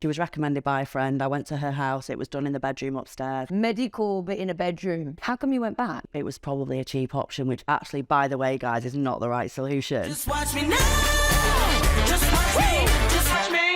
She was recommended by a friend. I went to her house. It was done in the bedroom upstairs. Medical, but in a bedroom. How come you went back? It was probably a cheap option, which actually, by the way, guys, is not the right solution. Just watch me now. Just watch me. Just watch me.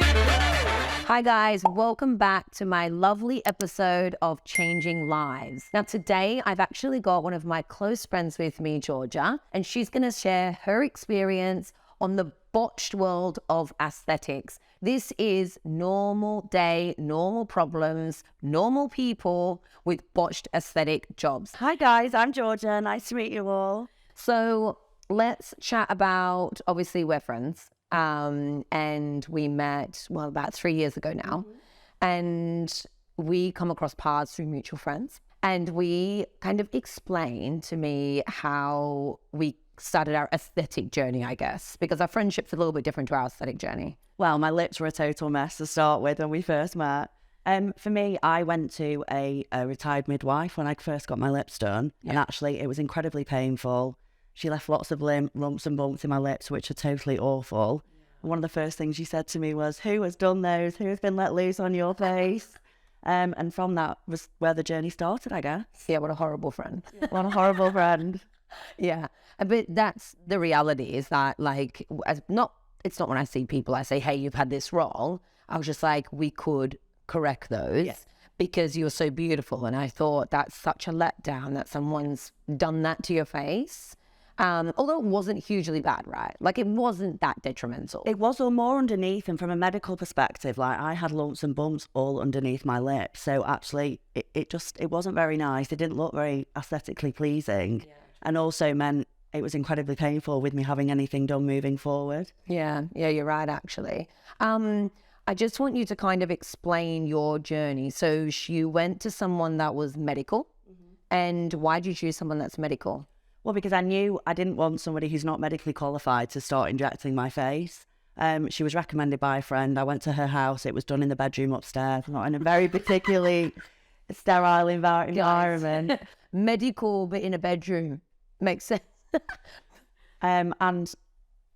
Hi guys, welcome back to my lovely episode of Changing Lives. Now today I've actually got one of my close friends with me, Georgia, and she's going to share her experience on the botched world of aesthetics. This is normal day, normal problems, normal people with botched aesthetic jobs. Hi guys, I'm Georgia. Nice to meet you all. So let's chat about, obviously we're friends. And we met, well, about 3 years ago now. And we come across paths through mutual friends. And we kind of explained to me how we started our aesthetic journey, I guess, because our friendship's a little bit different to our aesthetic journey. Well, my lips were a total mess to start with when we first met. For me, I went to a retired midwife when I first got my lips done. Yeah. And actually, it was incredibly painful. She left lots of lumps and bumps in my lips, which are totally awful. Yeah. One of the first things she said to me was, "Who has done those? Who has been let loose on your face?" And from that was where the journey started, I guess. Yeah, what a horrible friend. Yeah. What a horrible friend. Yeah, but that's the reality is that, like, it's not when I see people, I say, "Hey, you've had this wrong." I was just like, we could correct those. Yeah. Because you're so beautiful. And I thought that's such a letdown that someone's done that to your face. Although it wasn't hugely bad, right? Like, it wasn't that detrimental. It was all more underneath, and from a medical perspective, like, I had lumps and bumps all underneath my lips. So actually, it wasn't very nice. It didn't look very aesthetically pleasing. Yeah. And also meant it was incredibly painful with me having anything done moving forward. Yeah, you're right, actually. I just want you to kind of explain your journey. So you went to someone that was medical, and why did you choose someone that's medical? Well, because I knew I didn't want somebody who's not medically qualified to start injecting my face. She was recommended by a friend. I went to her house. It was done in the bedroom upstairs, not in a very particularly sterile environment. Medical, but in a bedroom. Makes sense. And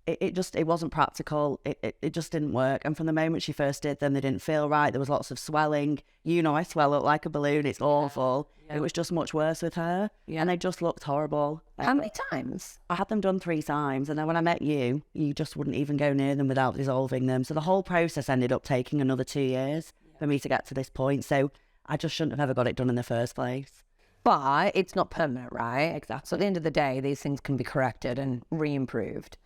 it wasn't practical. It just didn't work. And from the moment she first did them, they didn't feel right. There was lots of swelling. You know, I swell up like a balloon. It's awful. Yeah. It was just much worse with her. Yeah. And they just looked horrible. How many times? I had them done 3 times. And then when I met you, you just wouldn't even go near them without dissolving them. So the whole process ended up taking another 2 years for me to get to this point. So I just shouldn't have ever got it done in the first place. But it's not permanent, right? Exactly. So at the end of the day, these things can be corrected and re-improved.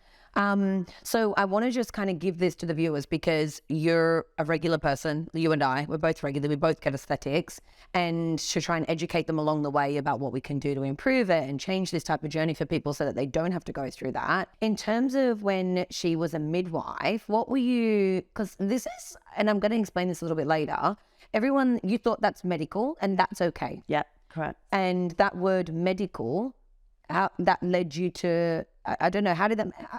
So I want to just kind of give this to the viewers because you're a regular person. You and I, we're both regular. We both get aesthetics, and to try and educate them along the way about what we can do to improve it and change this type of journey for people so that they don't have to go through that. In terms of when she was a midwife, what were you, because this is, and I'm going to explain this a little bit later, everyone, you thought that's medical and that's okay. Yeah, correct. And that word medical, how that led you to, I don't know,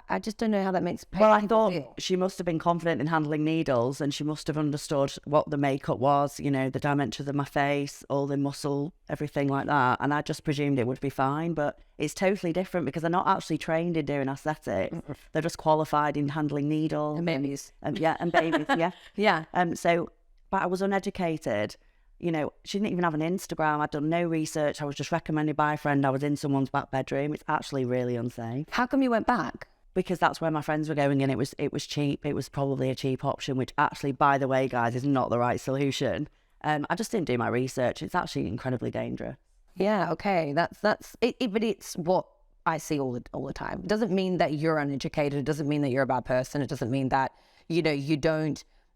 I just don't know how that makes people Well, I thought feel. She must have been confident in handling needles, and she must have understood what the makeup was, you know, the dimensions of my face, all the muscle, everything like that. And I just presumed it would be fine, but it's totally different because they're not actually trained in doing aesthetics. They're just qualified in handling needles. And babies. And babies, yeah. Yeah. But I was uneducated. You know, she didn't even have an Instagram. I'd done no research. I was just recommended by a friend. I was in someone's back bedroom. It's actually really unsafe. How come you went back? Because that's where my friends were going, and it was cheap. It was probably a cheap option, which actually, by the way, guys, is not the right solution. I just didn't do my research. It's actually incredibly dangerous. Yeah, okay. That's it, but it's what I see all the time. It doesn't mean that you're uneducated. It doesn't mean that you're a bad person. It doesn't mean that, you know,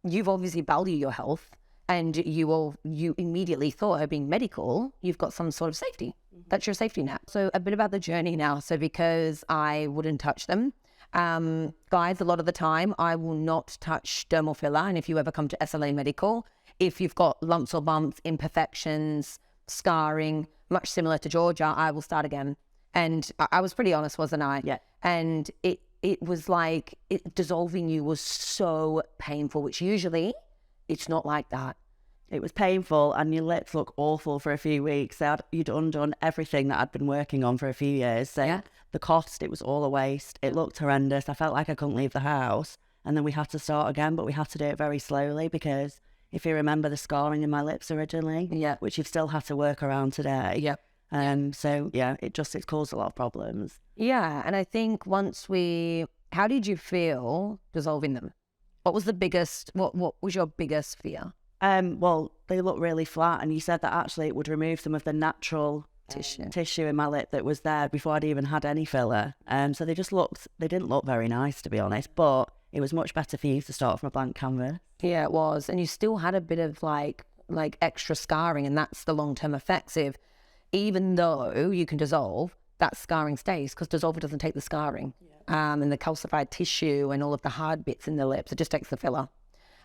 you've obviously valued your health. And you immediately thought of being medical, you've got some sort of safety. That's your safety net. So a bit about the journey now. So because I wouldn't touch them, guys, a lot of the time I will not touch dermal filler. And if you ever come to SLA Medical, if you've got lumps or bumps, imperfections, scarring, much similar to Georgia, I will start again. And I was pretty honest, wasn't I? Yeah. And it was like dissolving you was so painful, which usually it's not like that. It was painful, and your lips look awful for a few weeks. You'd undone everything that I'd been working on for a few years. So yeah. The cost, it was all a waste. It looked horrendous. I felt like I couldn't leave the house. And then we had to start again, but we had to do it very slowly because if you remember the scarring in my lips originally, Yeah. which you've still had to work around today. Yep. So yeah, it's caused a lot of problems. Yeah, and I think how did you feel dissolving them? What was what was your biggest fear? Well, they look really flat, and you said that actually it would remove some of the natural tissue in my lip that was there before I'd even had any filler. So they didn't look very nice, to be honest, but it was much better for you to start from a blank canvas. Yeah, it was. And you still had a bit of like extra scarring, and that's the long-term effects of, even though you can dissolve, that scarring stays because dissolver doesn't take the scarring and the calcified tissue and all of the hard bits in the lips. It just takes the filler.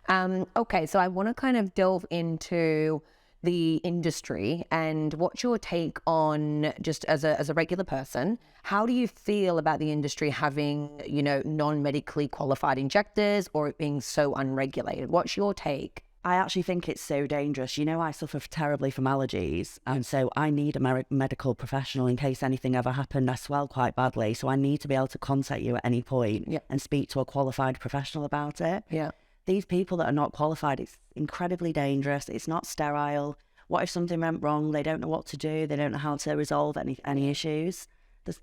Okay, so I want to kind of delve into the industry and what's your take on, just as a regular person, how do you feel about the industry having, non-medically qualified injectors or it being so unregulated? What's your take? I actually think it's so dangerous. I suffer terribly from allergies, and so I need a medical professional in case anything ever happened. I swell quite badly, so I need to be able to contact you at any point and speak to a qualified professional about it. Yeah. These people that are not qualified, it's incredibly dangerous. It's not sterile. What if something went wrong? They don't know what to do. They don't know how to resolve any issues.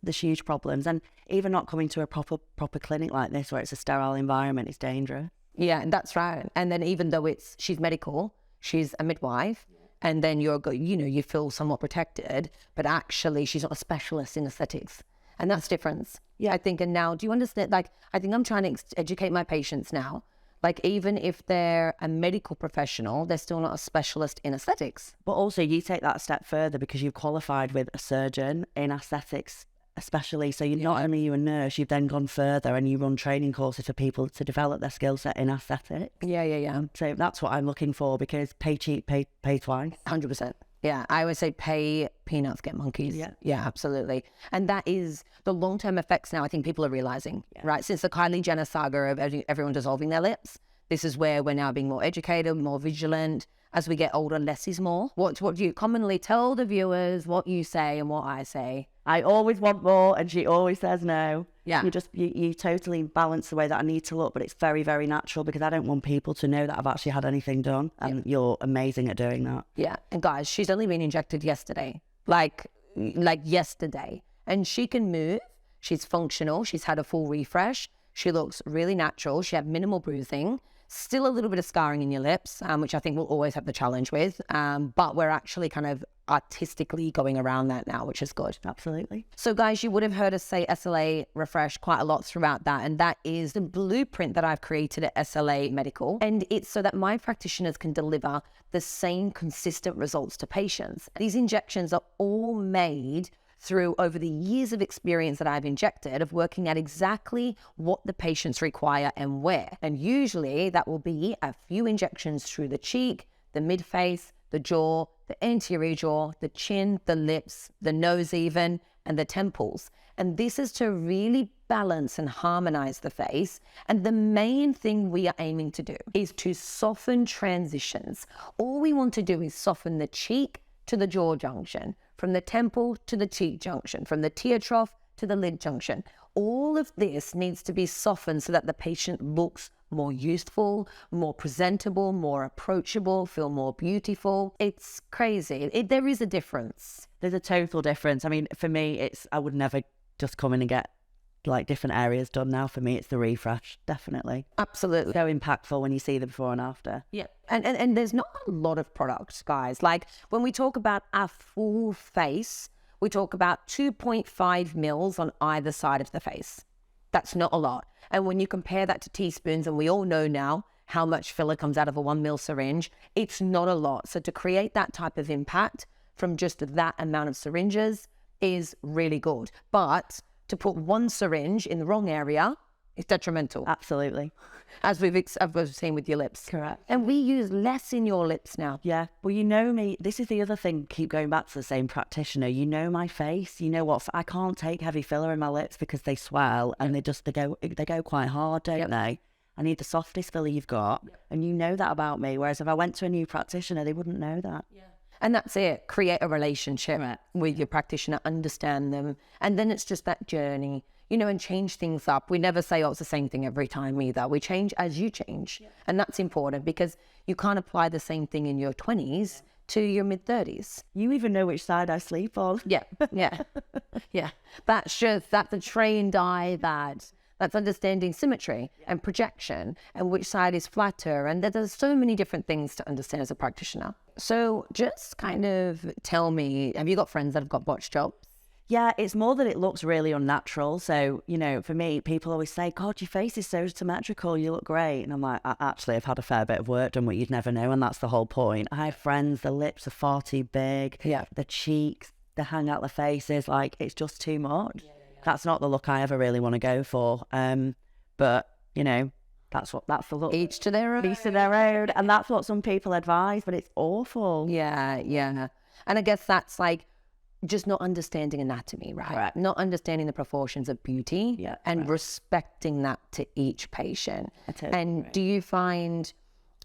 There's huge problems. And even not coming to a proper clinic like this where it's a sterile environment is dangerous. Yeah, and that's right. And then even though she's medical, she's a midwife, and then you feel somewhat protected, but actually she's not a specialist in aesthetics. And that's difference. Yeah, I think. And now, do you understand? Like, I think I'm trying to educate my patients now. Like, even if they're a medical professional, they're still not a specialist in aesthetics. But also you take that a step further because you've qualified with a surgeon in aesthetics, especially. So you're not only a nurse, you've then gone further and you run training courses for people to develop their skill set in aesthetics. Yeah. So that's what I'm looking for, because pay cheap, pay twice. 100%. Yeah, I always say pay peanuts, get monkeys. Yeah, absolutely. And that is the long-term effects now I think people are realizing, right? Since the Kylie Jenner saga of everyone dissolving their lips, this is where we're now being more educated, more vigilant. As we get older, less is more. What do you commonly tell the viewers, what you say and what I say? I always want more, and she always says no. Yeah. You totally balance the way that I need to look, but it's very, very natural because I don't want people to know that I've actually had anything done, and you're amazing at doing that. Yeah, and guys, she's only been injected yesterday, like yesterday, and she can move. She's functional. She's had a full refresh. She looks really natural. She had minimal bruising. Still a little bit of scarring in your lips, which I think we'll always have the challenge with. But we're actually kind of artistically going around that now, which is good. Absolutely. So guys, you would have heard us say SLA Refresh quite a lot throughout that. And that is the blueprint that I've created at SLA Medical. And it's so that my practitioners can deliver the same consistent results to patients. These injections are all made through over the years of experience that I've injected of working out exactly what the patients require and where. And usually that will be a few injections through the cheek, the mid-face, the jaw, the anterior jaw, the chin, the lips, the nose even, and the temples. And this is to really balance and harmonize the face. And the main thing we are aiming to do is to soften transitions. All we want to do is soften the cheek to the jaw junction, from the temple to the cheek junction, from the tear trough to the lid junction. All of this needs to be softened so that the patient looks more youthful, more presentable, more approachable, feel more beautiful. It's crazy. There is a difference. There's a total difference. I mean, for me, I would never just come in and get like different areas done now. For me, it's the refresh, definitely. Absolutely. So impactful when you see the before and after. Yeah. And there's not a lot of products, guys. Like when we talk about a full face, we talk about 2.5 mils on either side of the face. That's not a lot. And when you compare that to teaspoons, and we all know now how much filler comes out of a 1 mil syringe, it's not a lot. So to create that type of impact from just that amount of syringes is really good. But to put one syringe in the wrong area is detrimental. Absolutely. As we've seen with your lips. Correct. And we use less in your lips now. Yeah. Well, you know me. This is the other thing. Keep going back to the same practitioner. You know my face. You know what? I can't take heavy filler in my lips because they swell and they go quite hard, don't they? I need the softest filler you've got, and you know that about me. Whereas if I went to a new practitioner, they wouldn't know that. Yeah. And that's it. Create a relationship with your practitioner, understand them. And then it's just that journey. and change things up. We never say, oh, it's the same thing every time either. We change as you change. And that's important because you can't apply the same thing in your 20s to your mid-30s. You even know which side I sleep on. Yeah. That's a trained eye that's understanding symmetry and projection and which side is flatter. And there's so many different things to understand as a practitioner. So just kind of tell me, have you got friends that have got botched jobs? Yeah, it's more that it looks really unnatural. So, for me, people always say, God, your face is so symmetrical, you look great. And I'm like, actually, I've had a fair bit of work done, what you'd never know. And that's the whole point. I have friends, the lips are far too big. Yeah. The cheeks, they hang out the faces. Like, it's just too much. Yeah. That's not the look I ever really want to go for. But, that's the look. Each to their own. Each to their own. And that's what some people advise, but it's awful. Yeah. And I guess that's like, just not understanding anatomy, right? Correct. Not understanding the proportions of beauty and respecting that to each patient. And do you find,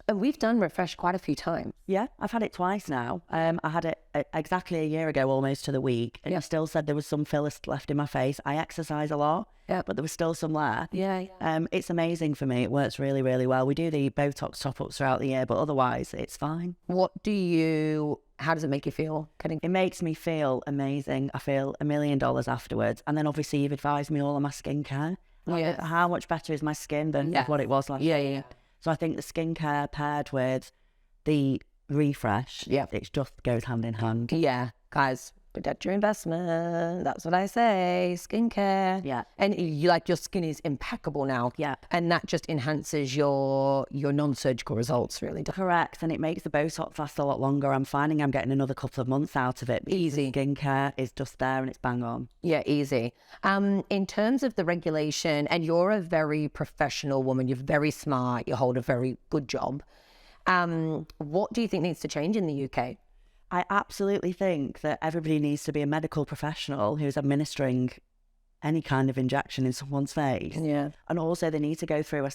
and we've done refresh quite a few times. Yeah, I've had it twice now. I had it exactly a year ago, almost to the week. And I still said there was some fillers left in my face. I exercise a lot, but there was still some there. Yeah. It's amazing for me. It works really, really well. We do the Botox top-ups throughout the year, but otherwise it's fine. How does it make you feel? It makes me feel amazing. I feel $1 million afterwards. And then obviously you've advised me all on my skincare. How much better is my skin than what it was last year? Yeah. So I think the skincare paired with the refresh, it just goes hand in hand. Yeah, guys, protect your investment. That's what I say. Skincare. Yeah. And your skin is impeccable now. Yeah. And that just enhances your non-surgical results, really. Correct. And it makes the Botox last a lot longer. I'm finding I'm getting another couple of months out of it. Easy. Skincare is just there and it's bang on. Yeah, easy. In terms of the regulation, and you're a very professional woman, you're very smart, you hold a very good job. What do you think needs to change in the UK? I absolutely think that everybody needs to be a medical professional who's administering any kind of injection in someone's face. Yeah. And also they need to go through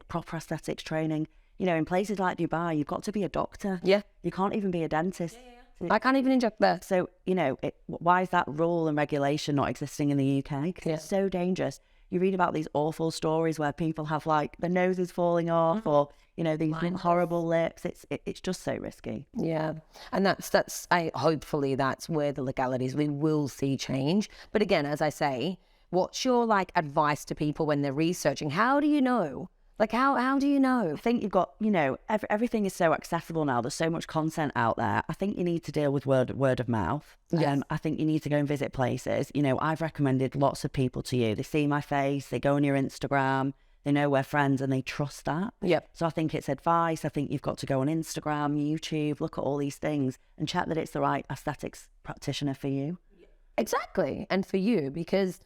proper aesthetics training. In places like Dubai, you've got to be a doctor. Yeah. You can't even be a dentist. I can't even inject there. So, why is that rule and regulation not existing in the UK? Because it's so dangerous. You read about these awful stories where people have their noses falling off or, these horrible lips. It's just so risky. Yeah. And hopefully that's where the legalities, we will see change. But again, as I say, what's your advice to people when they're researching? How do you know? How do you know? I think you've got, everything is so accessible now. There's so much content out there. I think you need to deal with word of mouth. Yes. I think you need to go and visit places. I've recommended lots of people to you. They see my face, they go on your Instagram, they know we're friends and they trust that. Yep. So I think it's advice. I think you've got to go on Instagram, YouTube, look at all these things and check that it's the right aesthetics practitioner for you. Exactly. And for you, because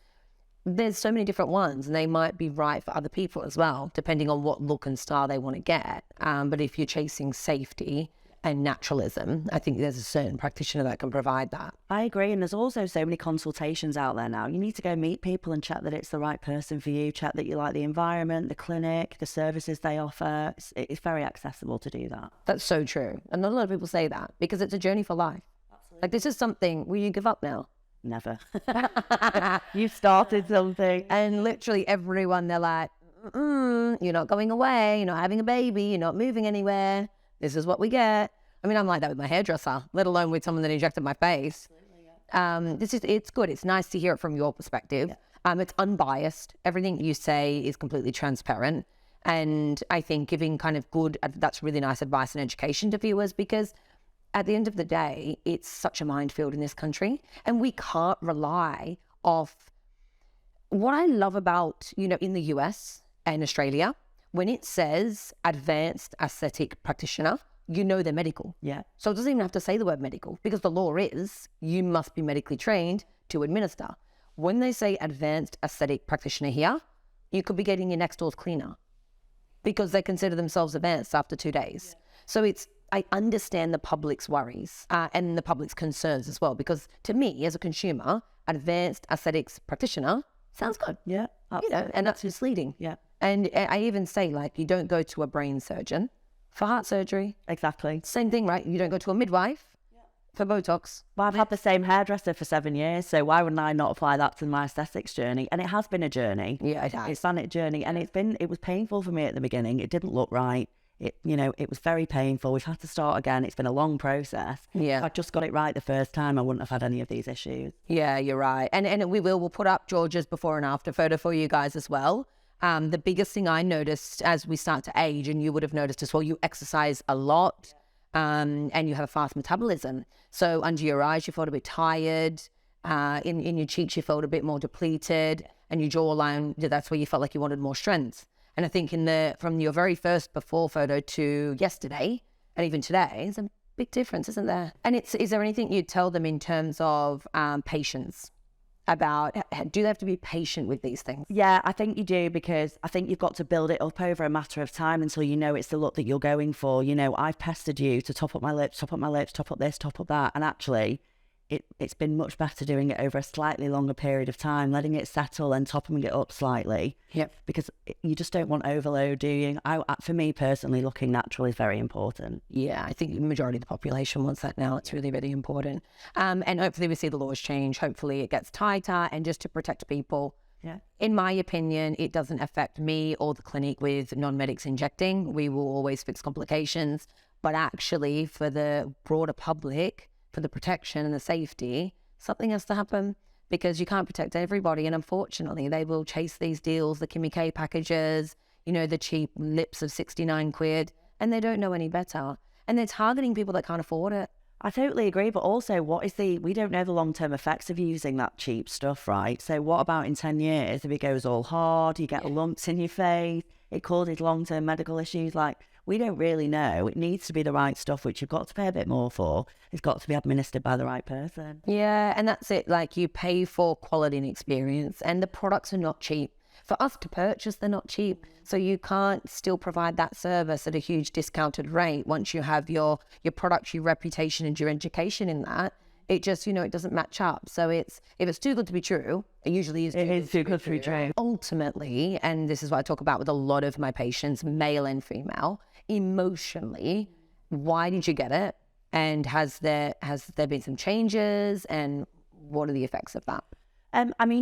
there's so many different ones and they might be right for other people as well, depending on what look and style they want to get. But if you're chasing safety and naturalism, I think there's a certain practitioner that can provide that. I agree. And there's also so many consultations out there now. You need to go meet people and check that it's the right person for you. Check that you like the environment, the clinic, the services they offer. It's very accessible to do that. That's so true. And not a lot of people say that because it's a journey for life. Absolutely. This is something, will you give up now? Never. You started something. And literally everyone, they're like, you're not going away, you're not having a baby, you're not moving anywhere. This is what we get. I mean, I'm like that with my hairdresser, let alone with someone that injected my face. It's good. It's nice to hear it from your perspective. Yeah. It's unbiased. Everything you say is completely transparent. And I think giving that's really nice advice and education to viewers, because at the end of the day, it's such a minefield in this country and we can't rely off. What I love about, in the US and Australia, when it says advanced aesthetic practitioner, they're medical. Yeah. So it doesn't even have to say the word medical because the law is you must be medically trained to administer. When they say advanced aesthetic practitioner here, you could be getting your next door's cleaner because they consider themselves advanced after 2 days. Yeah. So I understand the public's worries and the public's concerns as well, because to me as a consumer, advanced aesthetics practitioner sounds good. Yeah. Absolutely. And that's misleading. Yeah. And I even say you don't go to a brain surgeon for heart surgery. Exactly. Same thing, right? You don't go to a midwife For Botox. Well, I've had the same hairdresser for 7 years, so why wouldn't I not apply that to my aesthetics journey? And it has been a journey. Yeah, it has. It's been a journey, and it was painful for me at the beginning. It didn't look right. It was very painful. We've had to start again. It's been a long process. Yeah. If I'd just got it right the first time, I wouldn't have had any of these issues. Yeah, you're right. And we'll put up George's before and after photo for you guys as well. The biggest thing I noticed as we start to age, and you would have noticed as well, you exercise a lot. And you have a fast metabolism. So under your eyes, you felt a bit tired. In your cheeks, you felt a bit more depleted. And your jawline, that's where you felt like you wanted more strength. And I think from your very first before photo to yesterday, and even today, there's a big difference, isn't there? And is there anything you'd tell them in terms of patience? About, do they have to be patient with these things? Yeah, I think you do, because I think you've got to build it up over a matter of time until you know it's the look that you're going for. I've pestered you to top up my lips, top up this, top up that. And actually, it's been much better doing it over a slightly longer period of time, letting it settle and topping it up slightly. Yep. Because you just don't want overload, do you? For me personally, looking natural is very important. Yeah, I think the majority of the population wants that now. It's really, really important. And hopefully we see the laws change. Hopefully it gets tighter, and just to protect people. Yeah. In my opinion, it doesn't affect me or the clinic with non-medics injecting. We will always fix complications. But actually, for the broader public, for the protection and the safety, something has to happen, because you can't protect everybody. And unfortunately, they will chase these deals, the Kimmy K packages, the cheap lips of 69 quid, and they don't know any better. And they're targeting people that can't afford it. I totally agree, but also we don't know the long-term effects of using that cheap stuff, right? So what about in 10 years if it goes all hard, you get lumps in your face, it causes long-term medical issues? We don't really know. It needs to be the right stuff, which you've got to pay a bit more for. It's got to be administered by the right person. Yeah, and that's it. You pay for quality and experience, and the products are not cheap. For us to purchase, they're not cheap. So you can't still provide that service at a huge discounted rate once you have your product, your reputation, and your education in that. It just, it doesn't match up. So if it's too good to be true, it usually is. It is too good to be true. Ultimately, and this is what I talk about with a lot of my patients, male and female, emotionally, why did you get it? And has there been some changes? And what are the effects of that?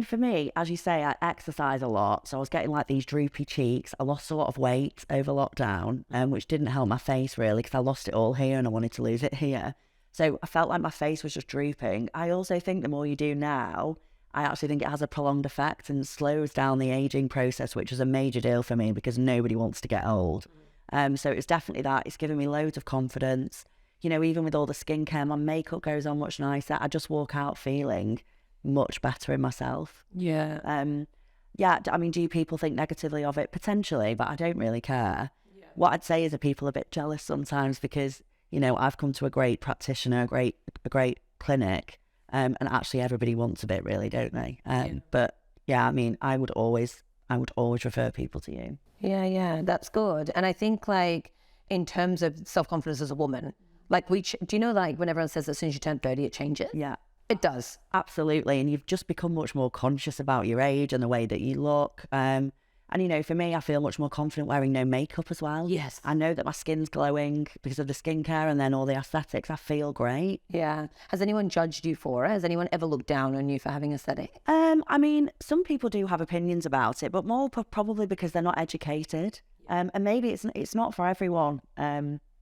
For me, as you say, I exercise a lot. So I was getting these droopy cheeks. I lost a lot of weight over lockdown, which didn't help my face really, because I lost it all here and I wanted to lose it here. So I felt like my face was just drooping. I also think the more you do now, I actually think it has a prolonged effect and slows down the aging process, which is a major deal for me because nobody wants to get old. So it's definitely that. It's given me loads of confidence. Even with all the skincare, my makeup goes on much nicer. I just walk out feeling much better in myself. Yeah. Do people think negatively of it? Potentially, but I don't really care. Yeah. What I'd say is that people are a bit jealous sometimes because, I've come to a great practitioner, a great clinic, and actually everybody wants a bit really, don't they? But yeah, I would always refer people to you. Yeah, that's good. And I think in terms of self-confidence as a woman, do you know when everyone says as soon as you turn 30, it changes? Yeah. It does. Absolutely. And you've just become much more conscious about your age and the way that you look. And for me, I feel much more confident wearing no makeup as well. Yes. I know that my skin's glowing because of the skincare and then all the aesthetics. I feel great. Yeah. Has anyone judged you for it? Has anyone ever looked down on you for having aesthetic? Some people do have opinions about it, but more probably because they're not educated. And maybe it's not for everyone.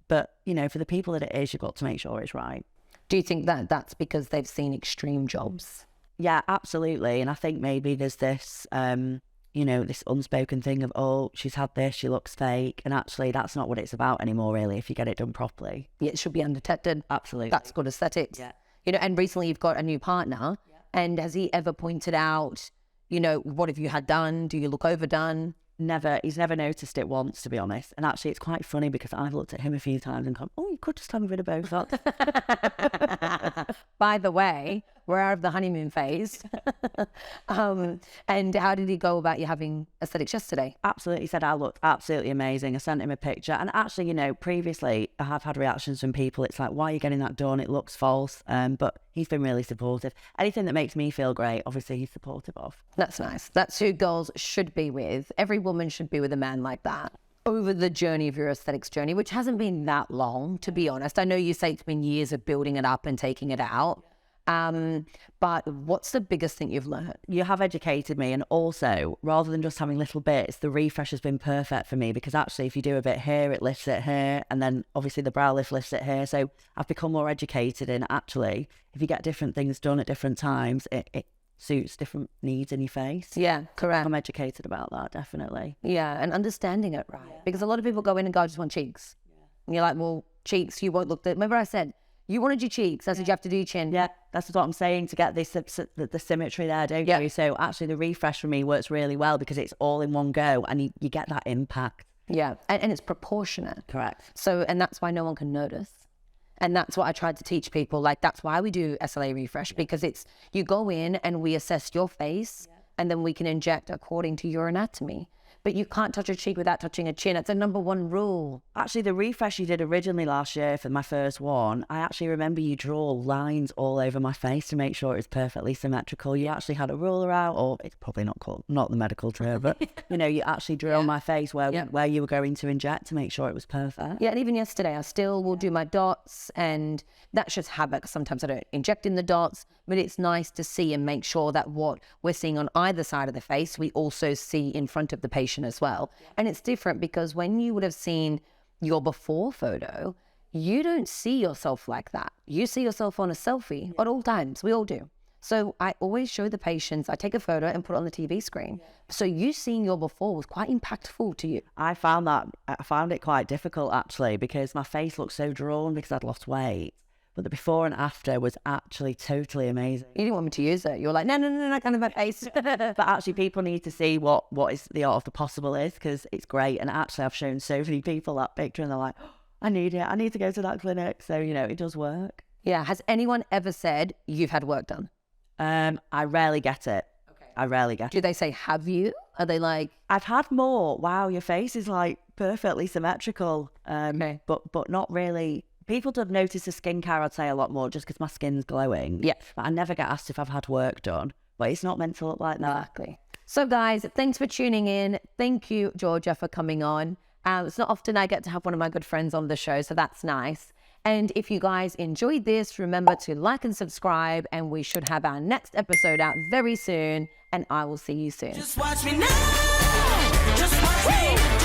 But, for the people that it is, you've got to make sure it's right. Do you think that that's because they've seen extreme jobs? Yeah, absolutely. And I think maybe there's this, this unspoken thing of, oh, she's had this, she looks fake. And actually, that's not what it's about anymore, really, if you get it done properly. Yeah, it should be undetected. Absolutely. That's good aesthetics. Yeah. And recently you've got a new partner. Yeah. And has he ever pointed out, what have you had done? Do you look overdone? Never. He's never noticed it once, to be honest. And actually, it's quite funny because I've looked at him a few times and gone, oh, you could just have a bit of Botox. By the way, we're out of the honeymoon phase. And how did he go about you having aesthetics yesterday? Absolutely. He said I looked absolutely amazing. I sent him a picture. And actually, previously I have had reactions from people. It's like, why are you getting that done? It looks false. But he's been really supportive. Anything that makes me feel great, obviously he's supportive of. That's nice. That's who girls should be with. Every woman should be with a man like that. over the journey of your aesthetics journey, which hasn't been that long, to be honest. I know you say it's been years of building it up and taking it out. But what's the biggest thing you've learned? You have educated me, and also rather than just having little bits, the refresh has been perfect for me, because actually if you do a bit here, it lifts it here, and then obviously the brow lift lifts it here. So I've become more educated in actually if you get different things done at different times, it suits different needs in your face. Yeah, correct. I'm educated about that, definitely. Yeah, and understanding it right. Because a lot of people go in and go, I just want cheeks. And you're like, well, cheeks, you won't look the... Remember I said, you wanted your cheeks, I said you have to do your chin. Yeah, that's what I'm saying, to get this the symmetry there, don't you? So actually the refresh for me works really well because it's all in one go, and you get that impact. Yeah, and it's proportionate. Correct. So, and that's why no one can notice. And that's what I tried to teach people. Like, that's why we do SLA refresh, because it's, you go in and we assess your face, and then we can inject according to your anatomy. But you can't touch a cheek without touching a chin. It's a #1 rule. Actually, the refresh you did originally last year for my first one, I actually remember you draw lines all over my face to make sure it was perfectly symmetrical. You actually had a ruler out, or it's probably not the medical term, but you actually drew on my face where you were going to inject to make sure it was perfect. Yeah, and even yesterday, I still will do my dots, and that's just habit, 'cause sometimes I don't inject in the dots, but it's nice to see and make sure that what we're seeing on either side of the face, we also see in front of the patient as well. And it's different because when you would have seen your before photo, you don't see yourself like that. You see yourself on a selfie at all times. We all do. So I always show the patients, I take a photo and put it on the TV screen. So you seeing your before was quite impactful to you. I found it quite difficult actually, because my face looked so drawn because I'd lost weight. But the before and after was actually totally amazing. You didn't want me to use it. You were like, no, kind of my face. But actually people need to see what is the art of the possible is, because it's great. And actually I've shown so many people that picture and they're like, oh, I need it. I need to go to that clinic. So, it does work. Yeah. Has anyone ever said you've had work done? I rarely get it. Okay. I rarely get it. Do they say, have you? Are they like... I've had more. Wow, your face is like perfectly symmetrical. Okay. But not really... People do notice the skincare, I'd say, a lot more, just because my skin's glowing. Yeah. But I never get asked if I've had work done. But it's not meant to look like that. Exactly. So, guys, thanks for tuning in. Thank you, Georgia, for coming on. It's not often I get to have one of my good friends on the show, so that's nice. And if you guys enjoyed this, remember to like and subscribe, and we should have our next episode out very soon, and I will see you soon. Just watch me now. Just watch me.